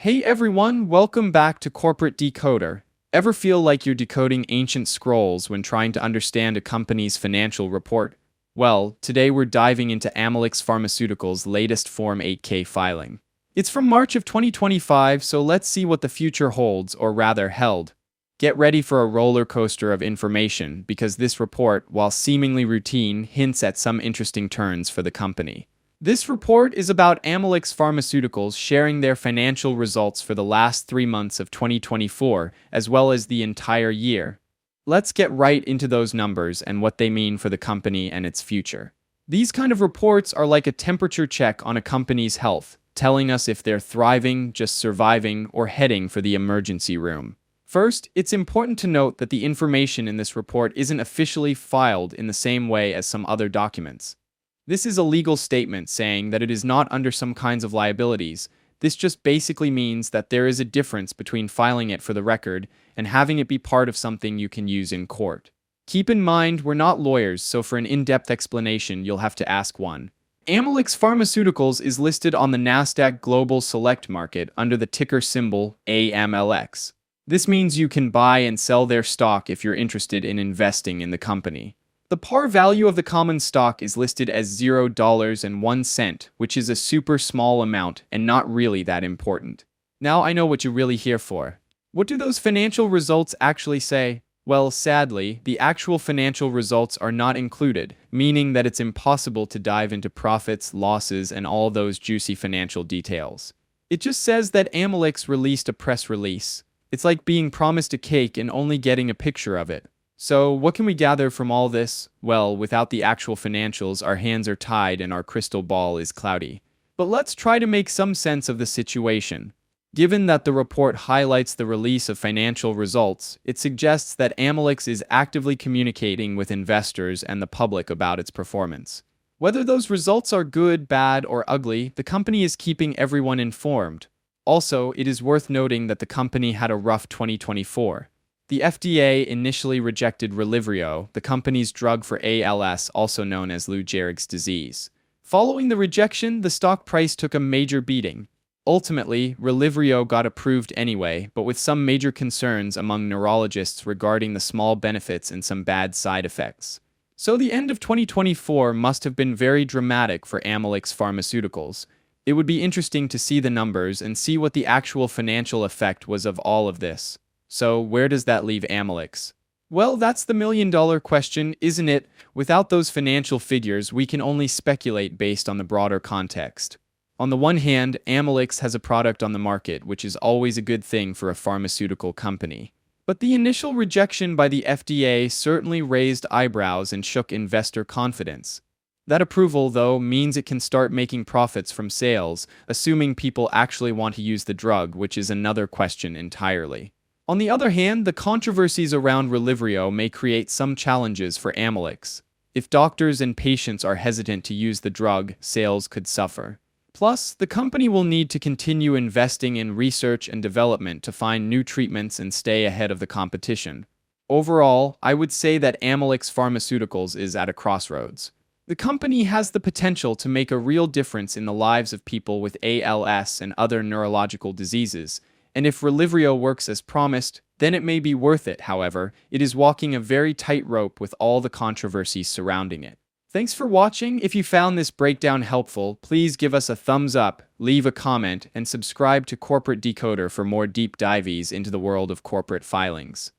Hey everyone, welcome back to Corporate Decoder. Ever feel like you're decoding ancient scrolls when trying to understand a company's financial report? Well, today we're diving into Amylyx Pharmaceuticals' latest Form 8K filing. It's from March of 2025, so let's see what the future holds, or rather held. Get ready for a roller coaster of information, because this report, while seemingly routine, hints at some interesting turns for the company. This report is about Amylyx Pharmaceuticals sharing their financial results for the last 3 months of 2024, as well as the entire year. Let's get right into those numbers and what they mean for the company and its future. These kind of reports are like a temperature check on a company's health, telling us if they're thriving, just surviving, or heading for the emergency room. First, it's important to note that the information in this report isn't officially filed in the same way as some other documents. This is a legal statement saying that it is not under some kinds of liabilities. This just basically means that there is a difference between filing it for the record and having it be part of something you can use in court. Keep in mind, we're not lawyers, so for an in-depth explanation, you'll have to ask one. Amylyx Pharmaceuticals is listed on the Nasdaq Global Select Market under the ticker symbol AMLX. This means you can buy and sell their stock if you're interested in investing in the company. The par value of the common stock is listed as $0.01, which is a super small amount and not really that important. Now I know what you're really here for. What do those financial results actually say? Well, sadly, the actual financial results are not included, meaning that it's impossible to dive into profits, losses, and all those juicy financial details. It just says that Amylyx released a press release. It's like being promised a cake and only getting a picture of it. So, what can we gather from all this? Well, without the actual financials, our hands are tied and our crystal ball is cloudy. But let's try to make some sense of the situation. Given that the report highlights the release of financial results, it suggests that Amylyx is actively communicating with investors and the public about its performance. Whether those results are good, bad, or ugly, the company is keeping everyone informed. Also, it is worth noting that the company had a rough 2024. The FDA initially rejected Rolivrio, the company's drug for ALS, also known as Lou Gehrig's disease. Following the rejection, the stock price took a major beating. Ultimately, Rolivrio got approved anyway, but with some major concerns among neurologists regarding the small benefits and some bad side effects. So the end of 2024 must have been very dramatic for Amylyx Pharmaceuticals. It would be interesting to see the numbers and see what the actual financial effect was of all of this. So, where does that leave Amylyx? Well, that's the million-dollar question, isn't it? Without those financial figures, we can only speculate based on the broader context. On the one hand, Amylyx has a product on the market, which is always a good thing for a pharmaceutical company. But the initial rejection by the FDA certainly raised eyebrows and shook investor confidence. That approval, though, means it can start making profits from sales, assuming people actually want to use the drug, which is another question entirely. On the other hand, the controversies around Rolivrio may create some challenges for Amylyx. If doctors and patients are hesitant to use the drug, sales could suffer. Plus, the company will need to continue investing in research and development to find new treatments and stay ahead of the competition. Overall, I would say that Amylyx Pharmaceuticals is at a crossroads. The company has the potential to make a real difference in the lives of people with ALS and other neurological diseases, and if Rolivrio works as promised, then it may be worth it. However, it is walking a very tight rope with all the controversies surrounding it. Thanks for watching. If you found this breakdown helpful, please give us a thumbs up, leave a comment, and subscribe to Corporate Decoder for more deep dives into the world of corporate filings.